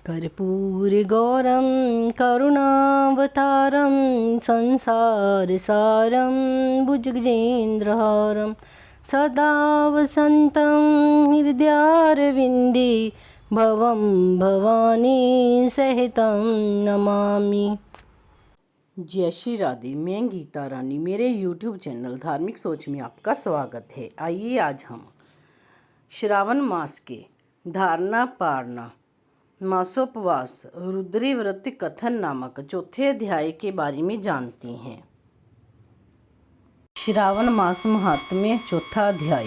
कर्पूरगौरं करुणावतारं संसारसारं भुजगेन्द्रहारं सदा वसन्तं हृदयारविन्दे भवं भवानी सहितं नमामि। जय श्री राधे। मैं गीता रानी, मेरे YouTube चैनल धार्मिक सोच में आपका स्वागत है। आइए आज हम श्रावण मास के धारणा पारना मासोपवास रुद्री व्रत कथन नामक चौथे अध्याय के बारे में जानते हैं। श्रावण मास महात्म्य चौथा अध्याय।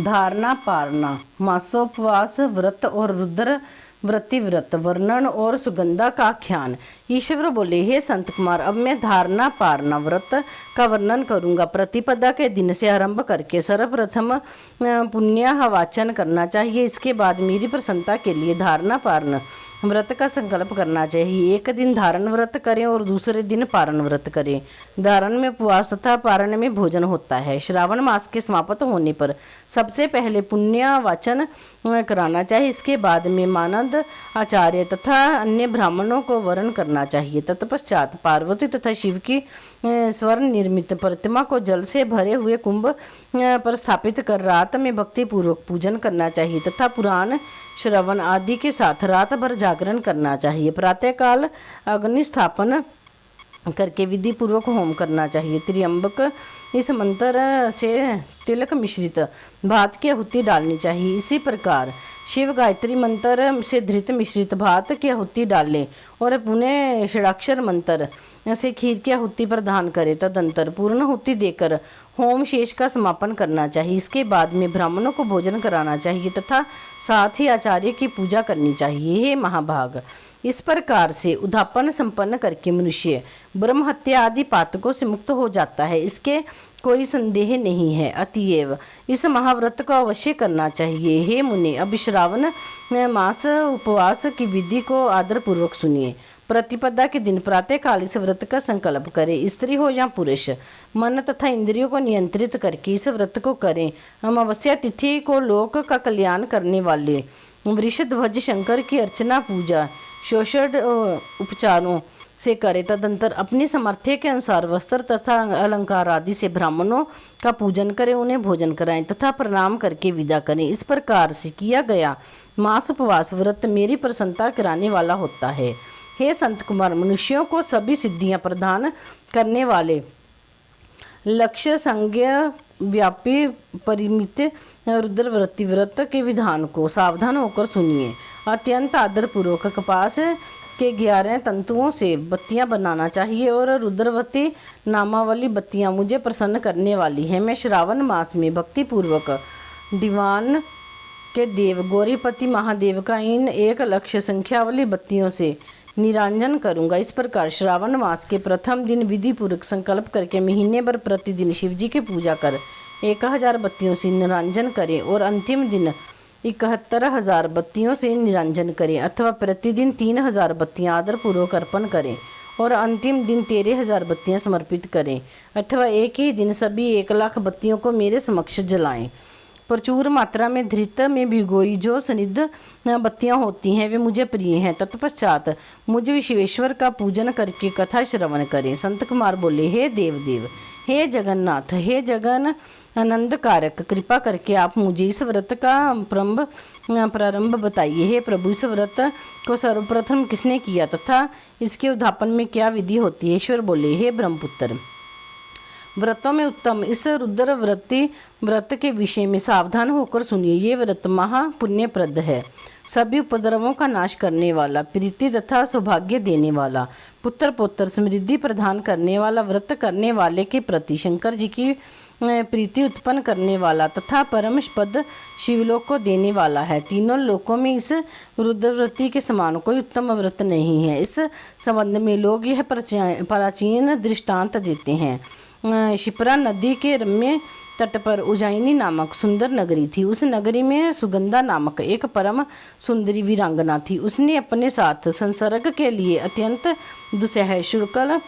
धारणा पारना मासोपवास व्रत और रुद्र व्रति व्रत वर्णन और सुगंधा का आख्यान। ईश्वर बोले, हे संत कुमार, अब मैं धारणा पारना व्रत का वर्णन करूंगा। प्रतिपदा के दिन से आरंभ करके सर्वप्रथम पुण्य वाचन करना चाहिए। इसके बाद मेरी प्रसन्नता के लिए धारणा पारण व्रत का संकल्प करना चाहिए। एक दिन धारण व्रत करें और दूसरे दिन पारण व्रत करें। धारण में उपवास तथा पारण में भोजन होता है। श्रावण मास के समाप्त होने पर सबसे पहले पुण्य वाचन कराना चाहिए। इसके बाद में मानद आचार्य तथा अन्य ब्राह्मणों को वरण करना चाहिए। तत्पश्चात पार्वती तथा शिव की स्वर्ण निर्मित प्रतिमा को जल से भरे हुए कुंभ पर स्थापित कर रात में भक्ति पूर्वक पूजन करना चाहिए तथा पुराण श्रवण आदि के साथ रात भर जागरण करना चाहिए। प्रातःकाल अग्नि स्थापन करके विधि पूर्वक होम करना चाहिए। त्र्यंबक इस मंत्र से तिलक मिश्रित भात की आहुति डालनी चाहिए। इसी प्रकार शिव गायत्री मंत्र से धृत मिश्रित भात की आहुति डालें और पुनः षडाक्षर मंत्र से खीर की आहुति प्रदान करें। तदंतर पूर्ण आहुति देकर होम शेष का समापन करना चाहिए। इसके बाद में ब्राह्मणों को भोजन कराना चाहिए तथा साथ ही आचार्य की पूजा करनी चाहिए। हे महाभाग, इस प्रकार से उद्यापन संपन्न करके मनुष्य ब्रह्म हत्या आदि पातकों से मुक्त हो जाता है, इसके कोई संदेह नहीं है। अतएव इस महाव्रत को अवश्य करना चाहिए। हे मुनि, अब श्रावण मास उपवास की विधि को आदर पूर्वक सुनिए। प्रतिपदा के दिन प्रातःकाल इस व्रत का संकल्प करें। स्त्री हो या पुरुष, मन तथा इंद्रियों को नियंत्रित करके इस व्रत को करें। अमावस्या तिथि को लोक का कल्याण करने वाले वृषध्वज शंकर की अर्चना पूजा षोडश उपचारों से करें। तदंतर अपनी सामर्थ्य के अनुसार वस्त्र तथा अलंकार आदि से ब्राह्मणों का पूजन करें, उन्हें भोजन कराएं तथा प्रणाम करके विदा करें। इस प्रकार से किया गया मास उपवास व्रत मेरी प्रसन्नता कराने वाला होता है। हे संत कुमार, मनुष्यों को सभी सिद्धियां प्रदान करने वाले लक्ष्य संज्ञा व्यापी परिमित रुद्रव्रति व्रत के विधान को सावधान होकर सुनिए। अत्यंत आदरपूर्वक कपास के 11 तंतुओं से बत्तियां बनाना चाहिए और रुद्रवती नामावली बत्तियां मुझे प्रसन्न करने वाली हैं। मैं श्रावण मास में भक्ति पूर्वक दीवान के देव गौरीपति महादेव का इन 1 लक्ष संख्या वाली बत्तियों से निरांजन करूंगा। इस प्रकार श्रावण मास के प्रथम दिन विधि पूर्वक संकल्प करके महीने भर प्रतिदिन शिवजी की पूजा कर 1000 बत्तियों से निरांजन करें और अंतिम दिन 71,000 बत्तियों से निरांजन करें, अथवा प्रतिदिन 3000 बत्तियां आदर पूर्वक अर्पण करें और अंतिम दिन 13,000 बत्तियां समर्पित करें, अथवा एक ही दिन सभी 1,00,000 बत्तियों को मेरे समक्ष जलाएं। प्रचुर मात्रा में धृत में भिगोई जो सनिध बत्तियां होती हैं वे मुझे प्रिय हैं। तत्पश्चात मुझ विश्वेश्वर का पूजन करके कथा श्रवण करें। संत कुमार बोले, हे देवदेव, हे जगन्नाथ, हे जगन आनंद कारक, कृपा करके आप मुझे इस व्रत का प्रारंभ बताइए। हे प्रभु, इस व्रत को सर्वप्रथम किसने किया तथा इसके उद्यापन में क्या विधि होती है? ईश्वर बोले, हे ब्रह्मपुत्र, व्रतों में उत्तम इस रुद्र व्रत के विषय में सावधान होकर सुनिए। ये व्रत महापुण्यप्रद है, सभी उपद्रवों का नाश करने वाला, प्रीति तथा सौभाग्य देने वाला, पुत्र पौत्र समृद्धि प्रदान करने वाला, व्रत करने वाले के प्रति शंकर जी की प्रीति उत्पन्न करने वाला तथा परम पद शिवलोक को देने वाला है। तीनों लोकों में इस रुद्रव्रति के समान कोई उत्तम व्रत नहीं है। इस संबंध में लोग यह प्राचीन दृष्टांत देते हैं। शिप्रा नदी के रम्य तट पर उज्जैनी नामक सुंदर नगरी थी। उस नगरी में सुगंधा नामक एक परम सुंदरी वीरांगना थी। उसने अपने साथ संसर्ग के लिए अत्यंत दुस्सह शुक्ल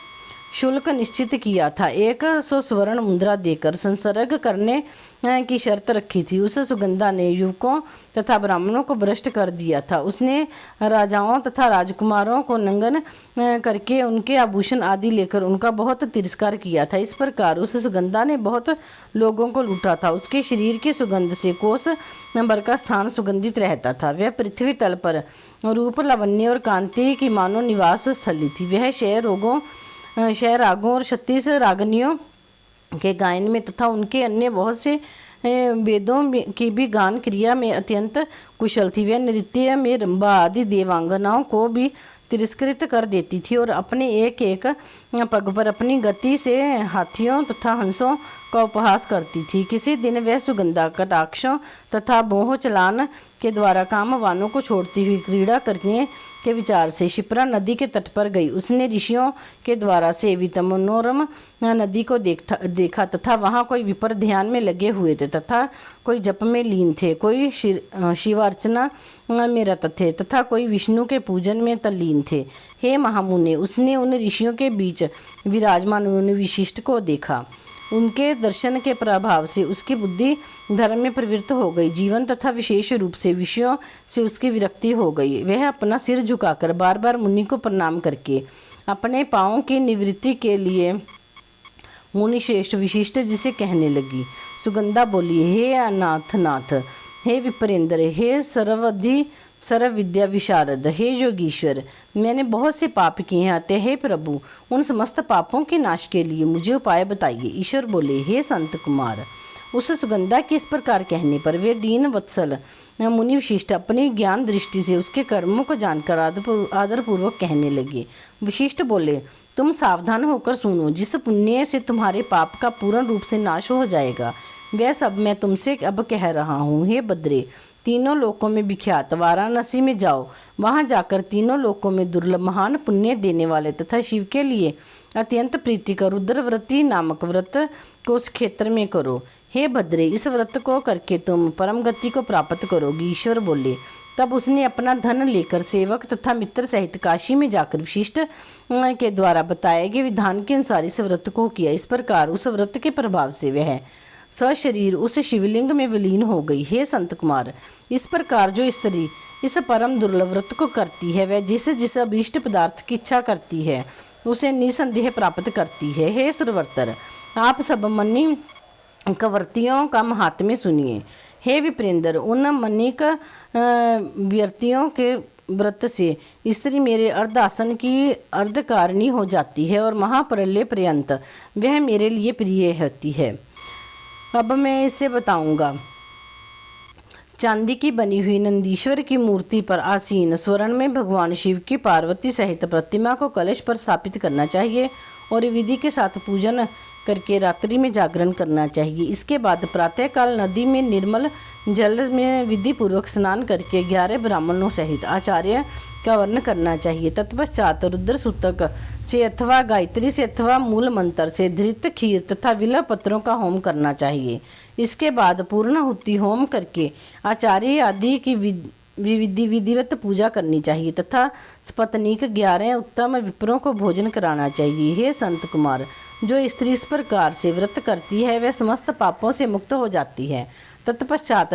शुल्क निश्चित किया था। 100 स्वर्ण मुद्रा देकर संसर्ग करने की शर्त रखी थी। उस सुगंधा ने युवकों तथा ब्राह्मणों को भ्रष्ट कर दिया था। उसने राजाओं तथा राजकुमारों को नंगन करके उनके आभूषण आदि लेकर उनका बहुत तिरस्कार किया था। इस प्रकार उस सुगंधा ने बहुत लोगों को लूटा था। उसके शरीर की सुगंध से कोस भर का स्थान सुगंधित रहता था। वह पृथ्वी तल पर रूप, लावण्य और कांति की मानो निवास स्थली थी। वह क्षय रागों और 36 रागनियों के गायन में तथा उनके अन्य बहुत से वेदों की भी गान क्रिया में अत्यंत कुशल थी। वह नृत्य में रंभा आदि देवांगनाओं को भी तिरस्कृत कर देती थी और अपने एक एक पग पर अपनी गति से हाथियों तथा हंसों का उपहास करती थी। किसी दिन वह सुगंधा कटाक्षों तथा मोह चलान के द्वारा कामवानों को छोड़ती हुई क्रीड़ा करने के विचार से शिप्रा नदी के तट पर गई। उसने ऋषियों के द्वारा सेवित मनोरम नदी को देखा तथा वहाँ कोई विपर ध्यान में लगे हुए थे तथा कोई जप में लीन थे, कोई शिवार्चना में रत थे तथा कोई विष्णु के पूजन में तल्लीन थे। हे महामुने, उसने उन ऋषियों के बीच विराजमान उन विशिष्ट को देखा। उनके दर्शन के प्रभाव से उसकी बुद्धि धर्म में प्रवृत्त हो गई। जीवन तथा विशेष रूप से विषयों से उसकी विरक्ति हो गई। वह अपना सिर झुकाकर बार बार मुनि को प्रणाम करके अपने पाँवों की निवृत्ति के लिए मुनि श्रेष्ठ विशिष्ट जिसे कहने लगी। सुगंधा बोली, हे अनाथनाथ, हे विप्रेंद्र, हे सर्वविद्या विशारद, हे योगीश्वर, मैंने बहुत से पाप किए हैं। अतः हे प्रभु, उन समस्त पापों के नाश के लिए मुझे उपाय बताइए। ईश्वर बोले, हे संत कुमार, उस सुगंधा के इस प्रकार कहने पर वे दीन वत्सल मुनि विशिष्ट अपनी ज्ञान दृष्टि से उसके कर्मों को जानकर आदरपूर्वक कहने लगे। विशिष्ट बोले, तुम सावधान होकर सुनो। जिस पुण्य से तुम्हारे पाप का पूर्ण रूप से नाश हो जाएगा, वह सब मैं तुमसे अब कह रहा हूँ। हे बद्रे, तीनों लोकों में विख्यात वाराणसी में जाओ। वहां जाकर तीनों लोकों में दुर्लभ महान पुण्य देने वाले तथा शिव के लिए अत्यंत प्रीतिकर रुद्रव्रती नामक व्रत को उस क्षेत्र में करो। हे भद्रे, इस व्रत को करके तुम परम गति को प्राप्त करोगी। ईश्वर बोले। तब उसने अपना धन लेकर सेवक तथा मित्र सहित काशी में जाकर विशिष्ट के द्वारा बताए गए विधान के अनुसार इस व्रत को किया। इस प्रकार उस व्रत के प्रभाव से वह सशरीर उस शिवलिंग में विलीन हो गई। हे संत कुमार, इस प्रकार जो स्त्री इस परम दुर्लभ व्रत को करती है, वह जिस अभीष्ट पदार्थ की इच्छा करती है उसे निसंदेह प्राप्त करती है। हे सुरवर्तर, आप सब मणि कवर्तियों का महात्म्य सुनिए। हे विप्रेंद्र, उन मणिक व्यर्तियों के व्रत से स्त्री मेरे अर्धासन की अर्धकारिणी हो जाती है और महाप्रलय पर्यंत वह मेरे लिए प्रिय होती है। अब मैं इसे बताऊंगा। चांदी की बनी हुई नंदीश्वर की मूर्ति पर आसीन स्वर्ण में भगवान शिव की पार्वती सहित प्रतिमा को कलश पर स्थापित करना चाहिए और विधि के साथ पूजन करके रात्रि में जागरण करना चाहिए। इसके बाद प्रातःकाल नदी में निर्मल जल में विधि पूर्वक स्नान करके 11 ब्राह्मणों सहित आचार्य का वर्ण करना चाहिए। तत्पश्चात रुद्र सूतक से अथवा गायत्री से अथवा मूल मंत्र से धृत खीर तथा विल्व पत्रों का होम करना चाहिए। इसके बाद पूर्णाहुति होम करके आचार्य आदि की विधिवत पूजा करनी चाहिए तथा स्पतनिक 11 उत्तम विप्रों को भोजन कराना चाहिए। हे संत कुमार, जो स्त्री इस प्रकार से व्रत करती है वह समस्त पापों से मुक्त हो जाती है। तत्पश्चात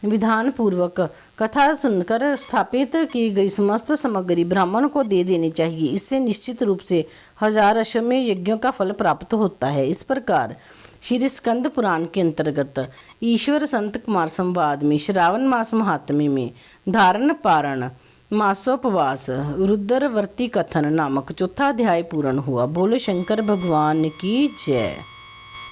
विधान पूर्वक कथा सुनकर स्थापित की गई समस्त सामग्री ब्राह्मण को दे देनी चाहिए। इससे निश्चित रूप से 1000 अश्वमेध यज्ञों का फल प्राप्त होता है। इस प्रकार श्री स्कंद पुराण के अंतर्गत ईश्वर संत कुमार संवाद में श्रावण मास महात्म्य में धारण पारण मासोपवास रुद्रवर्ती कथन नामक चौथा अध्याय पूर्ण हुआ। बोलो शंकर भगवान की जय।